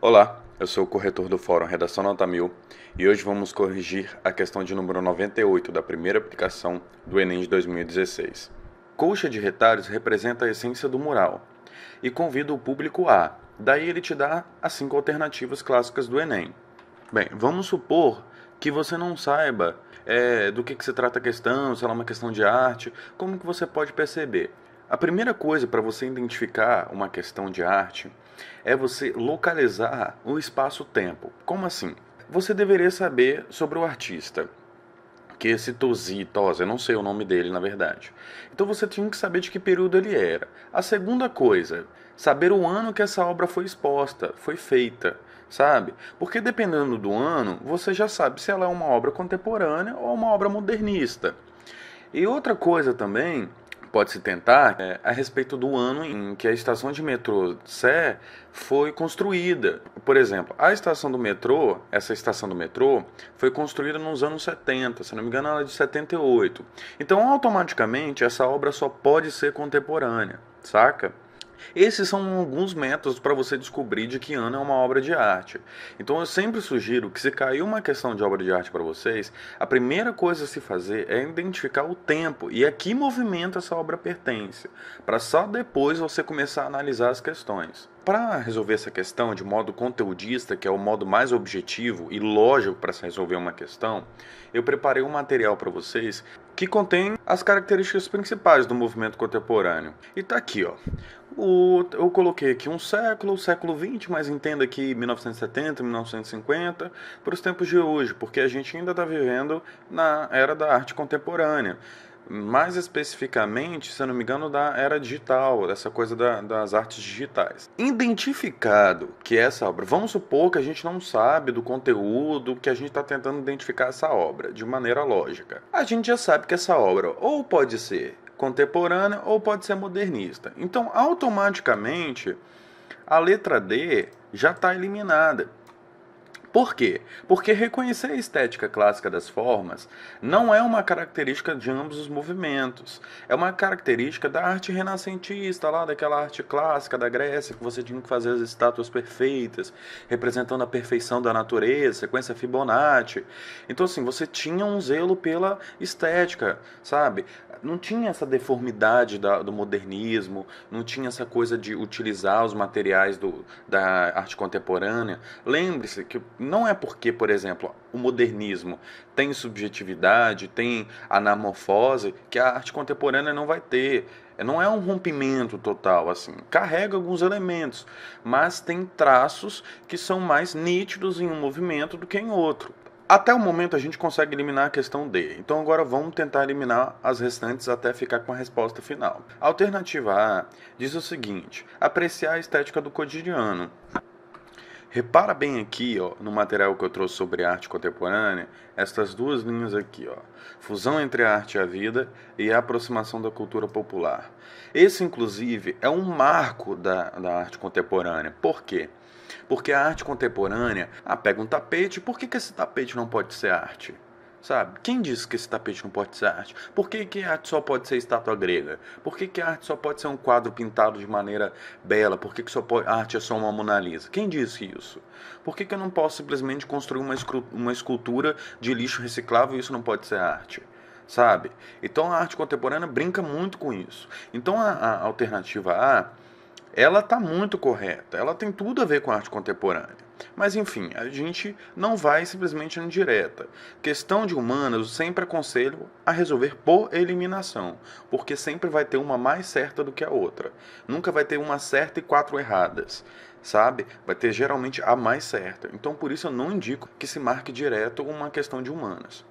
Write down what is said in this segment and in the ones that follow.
Olá, eu sou o corretor do Fórum Redação Nota 1000 e hoje vamos corrigir a questão de número 98 da primeira aplicação do Enem de 2016. Colcha de retalhos representa a essência do mural e convida o público a. Daí ele te dá as 5 alternativas clássicas do Enem. Bem, vamos supor que você não saiba do que se trata a questão, se ela é uma questão de arte, como que você pode perceber? A primeira coisa para você identificar uma questão de arte é você localizar o espaço-tempo. Como assim? Você deveria saber sobre o artista, que esse Tosi, eu não sei o nome dele na verdade. Então você tinha que saber de que período ele era. A segunda coisa, saber o ano que essa obra foi exposta, foi feita, sabe? Porque dependendo do ano, você já sabe se ela é uma obra contemporânea ou uma obra modernista. E outra coisa também pode-se tentar a respeito do ano em que a estação de metrô Sé foi construída. Por exemplo, a estação do metrô, essa estação do metrô, foi construída nos anos 70, se não me engano ela é de 78. Então, automaticamente, essa obra só pode ser contemporânea, saca? Esses são alguns métodos para você descobrir de que ano é uma obra de arte. Então eu sempre sugiro que se caiu uma questão de obra de arte para vocês, a primeira coisa a se fazer é identificar o tempo e a que movimento essa obra pertence, para só depois você começar a analisar as questões. Para resolver essa questão de modo conteudista, que é o modo mais objetivo e lógico para se resolver uma questão, eu preparei um material para vocês que contém as características principais do movimento contemporâneo. E tá aqui, ó. Eu coloquei aqui um século, o século XX, mas entenda aqui 1970, 1950, para os tempos de hoje, porque a gente ainda está vivendo na era da arte contemporânea. Mais especificamente, se eu não me engano, da era digital, dessa coisa das artes digitais. Identificado que essa obra, vamos supor que a gente não sabe do conteúdo, que a gente está tentando identificar essa obra de maneira lógica. A gente já sabe que essa obra ou pode ser contemporânea ou pode ser modernista. Então, automaticamente, a letra D já está eliminada. Por quê? Porque reconhecer a estética clássica das formas não é uma característica de ambos os movimentos. É uma característica da arte renascentista, lá daquela arte clássica da Grécia, que você tinha que fazer as estátuas perfeitas, representando a perfeição da natureza, sequência Fibonacci. Então, assim, você tinha um zelo pela estética, sabe? Não tinha essa deformidade do modernismo, não tinha essa coisa de utilizar os materiais da arte contemporânea. Lembre-se que não é porque, por exemplo, o modernismo tem subjetividade, tem anamorfose, que a arte contemporânea não vai ter. Não é um rompimento total, assim. Carrega alguns elementos, mas tem traços que são mais nítidos em um movimento do que em outro. Até o momento a gente consegue eliminar a questão D. Então agora vamos tentar eliminar as restantes até ficar com a resposta final. A alternativa A diz o seguinte: apreciar a estética do cotidiano. Repara bem aqui, ó, no material que eu trouxe sobre arte contemporânea, estas duas linhas aqui, ó. Fusão entre a arte e a vida e a aproximação da cultura popular. Esse, inclusive, é um marco da arte contemporânea. Por quê? Porque a arte contemporânea, pega um tapete, por que esse tapete não pode ser arte? Sabe? Quem disse que esse tapete não pode ser arte? Por que a arte só pode ser estátua grega? Por que a arte só pode ser um quadro pintado de maneira bela? Por que a arte é só uma Mona Lisa? Quem disse isso? Por que eu não posso simplesmente construir uma escultura de lixo reciclável e isso não pode ser arte? Sabe? Então a arte contemporânea brinca muito com isso. Então a alternativa A, ela está muito correta. Ela tem tudo a ver com a arte contemporânea. Mas enfim, a gente não vai simplesmente na direta. Questão de humanas, eu sempre aconselho a resolver por eliminação, porque sempre vai ter uma mais certa do que a outra. Nunca vai ter uma certa e 4 erradas, sabe? Vai ter geralmente a mais certa. Então por isso eu não indico que se marque direto uma questão de humanas.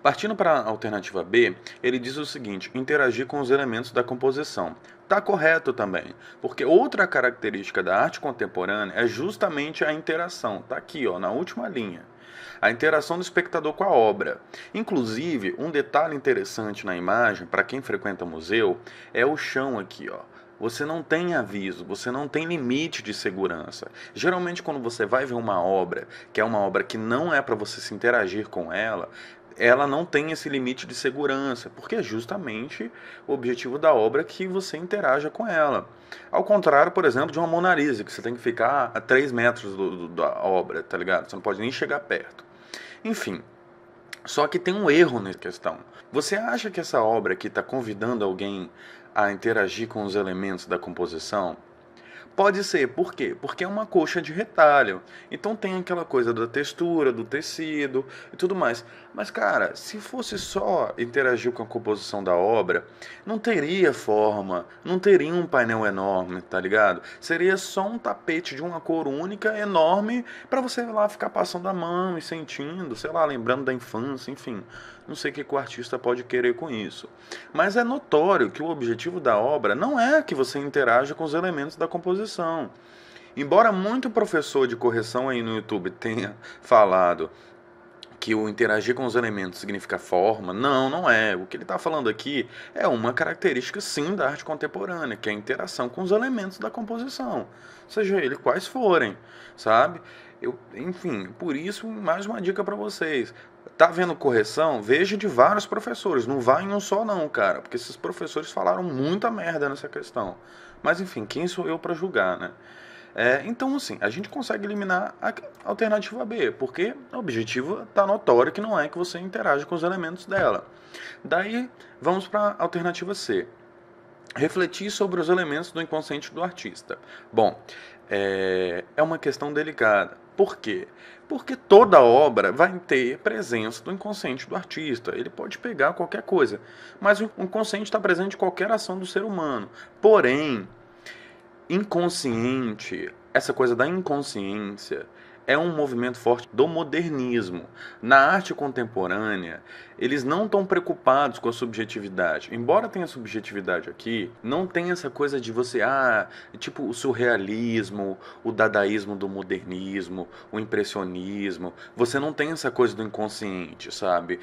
Partindo para a alternativa B, ele diz o seguinte: interagir com os elementos da composição. Está correto também, porque outra característica da arte contemporânea é justamente a interação. Está aqui, ó, na última linha. A interação do espectador com a obra. Inclusive, um detalhe interessante na imagem, para quem frequenta museu, é o chão aqui, ó. Você não tem aviso, você não tem limite de segurança. Geralmente, quando você vai ver uma obra, que é uma obra que não é para você se interagir com ela, ela não tem esse limite de segurança, porque é justamente o objetivo da obra que você interaja com ela. Ao contrário, por exemplo, de uma Mona Lisa, que você tem que ficar a 3 metros da obra, tá ligado? Você não pode nem chegar perto. Enfim, só que tem um erro nessa questão. Você acha que essa obra aqui está convidando alguém a interagir com os elementos da composição? Pode ser, por quê? Porque é uma coxa de retalho. Então tem aquela coisa da textura, do tecido e tudo mais. Mas, cara, se fosse só interagir com a composição da obra, não teria forma, não teria um painel enorme, tá ligado? Seria só um tapete de uma cor única, enorme, para você lá ficar passando a mão e sentindo, sei lá, lembrando da infância, enfim. Não sei o que o artista pode querer com isso. Mas é notório que o objetivo da obra não é que você interaja com os elementos da composição. Embora muito professor de correção aí no YouTube tenha falado que o interagir com os elementos significa forma, não é. O que ele está falando aqui é uma característica sim da arte contemporânea, que é a interação com os elementos da composição, seja eles quais forem, sabe? Enfim, por isso, mais uma dica para vocês. Tá vendo correção? Veja de vários professores, não vá em um só não, cara, porque esses professores falaram muita merda nessa questão. Mas enfim, quem sou eu para julgar, né? Então, assim, a gente consegue eliminar a alternativa B, porque o objetivo está notório que não é que você interaja com os elementos dela. Daí, vamos para a alternativa C. Refletir sobre os elementos do inconsciente do artista. Bom, é uma questão delicada. Por quê? Porque toda obra vai ter presença do inconsciente do artista. Ele pode pegar qualquer coisa, mas o inconsciente está presente em qualquer ação do ser humano. Porém, inconsciente, essa coisa da inconsciência, é um movimento forte do modernismo. Na arte contemporânea, eles não estão preocupados com a subjetividade. Embora tenha subjetividade aqui, não tem essa coisa de você, tipo o surrealismo, o dadaísmo do modernismo, o impressionismo. Você não tem essa coisa do inconsciente, sabe?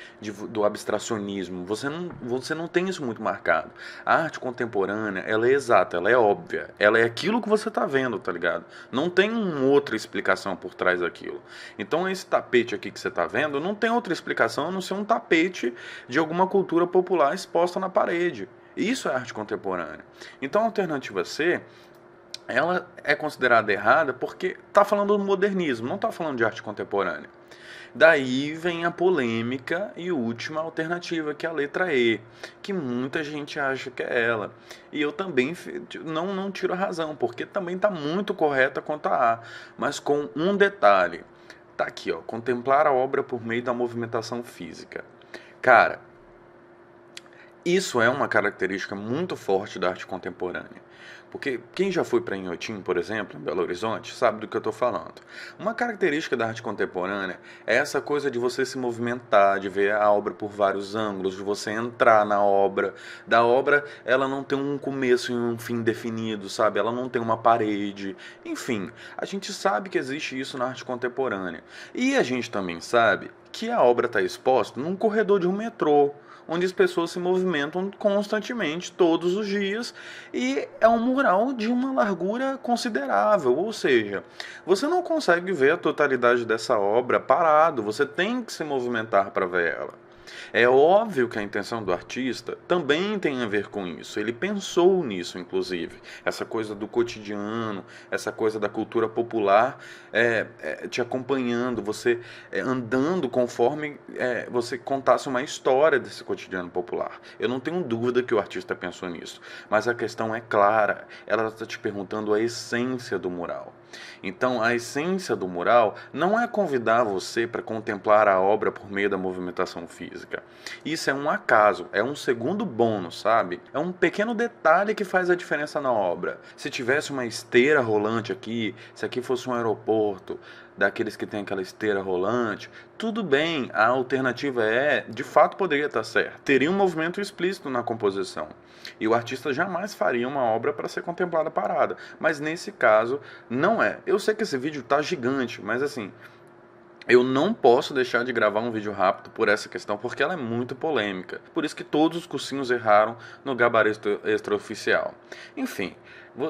Do abstracionismo. Você não tem isso muito marcado. A arte contemporânea, ela é exata, ela é óbvia. Ela é aquilo que você está vendo, tá ligado? Não tem uma outra explicação por trás daquilo. Então esse tapete aqui que você está vendo não tem outra explicação a não ser um tapete de alguma cultura popular exposta na parede. Isso é arte contemporânea. Então a alternativa C, ela é considerada errada porque está falando do modernismo, não está falando de arte contemporânea. Daí vem a polêmica e última alternativa, que é a letra E, que muita gente acha que é ela. E eu também não tiro a razão, porque também está muito correta quanto a A, mas com um detalhe. Tá aqui, ó, contemplar a obra por meio da movimentação física. Cara, isso é uma característica muito forte da arte contemporânea. Porque quem já foi para Inhotim, por exemplo, em Belo Horizonte, sabe do que eu estou falando. Uma característica da arte contemporânea é essa coisa de você se movimentar, de ver a obra por vários ângulos, de você entrar na obra. Da obra, ela não tem um começo e um fim definido, sabe? Ela não tem uma parede. Enfim, a gente sabe que existe isso na arte contemporânea. E a gente também sabe que a obra está exposta num corredor de um metrô, onde as pessoas se movimentam constantemente, todos os dias, e é um mural de uma largura considerável, ou seja, você não consegue ver a totalidade dessa obra parado, você tem que se movimentar para ver ela. É óbvio que a intenção do artista também tem a ver com isso. Ele pensou nisso, inclusive. Essa coisa do cotidiano, essa coisa da cultura popular te acompanhando, você andando conforme você contasse uma história desse cotidiano popular. Eu não tenho dúvida que o artista pensou nisso. Mas a questão é clara. Ela está te perguntando a essência do mural. Então, a essência do mural não é convidar você para contemplar a obra por meio da movimentação física. Isso é um acaso, é um segundo bônus, sabe? É um pequeno detalhe que faz a diferença na obra. Se tivesse uma esteira rolante aqui, se aqui fosse um aeroporto, daqueles que tem aquela esteira rolante, tudo bem, a alternativa de fato poderia estar certa. Teria um movimento explícito na composição. E o artista jamais faria uma obra para ser contemplada parada. Mas nesse caso, não é. Eu sei que esse vídeo tá gigante, mas assim, eu não posso deixar de gravar um vídeo rápido por essa questão, porque ela é muito polêmica. Por isso que todos os cursinhos erraram no gabarito extraoficial. Enfim,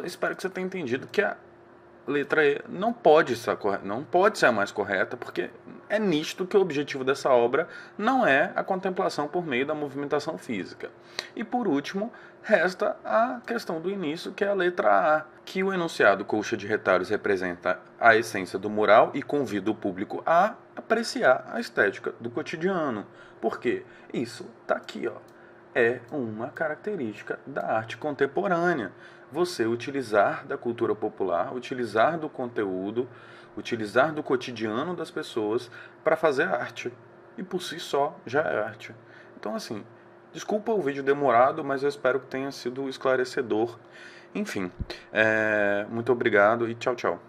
espero que você tenha entendido que a letra E não pode ser a mais correta, porque é nítido que o objetivo dessa obra não é a contemplação por meio da movimentação física. E por último, resta a questão do início, que é a letra A, que o enunciado Colcha de Retalhos representa a essência do mural e convida o público a apreciar a estética do cotidiano. Por quê? Isso está aqui, ó. É uma característica da arte contemporânea. Você utilizar da cultura popular, utilizar do conteúdo, utilizar do cotidiano das pessoas para fazer arte. E por si só já é arte. Então, assim, desculpa o vídeo demorado, mas eu espero que tenha sido esclarecedor. Enfim, muito obrigado e tchau, tchau.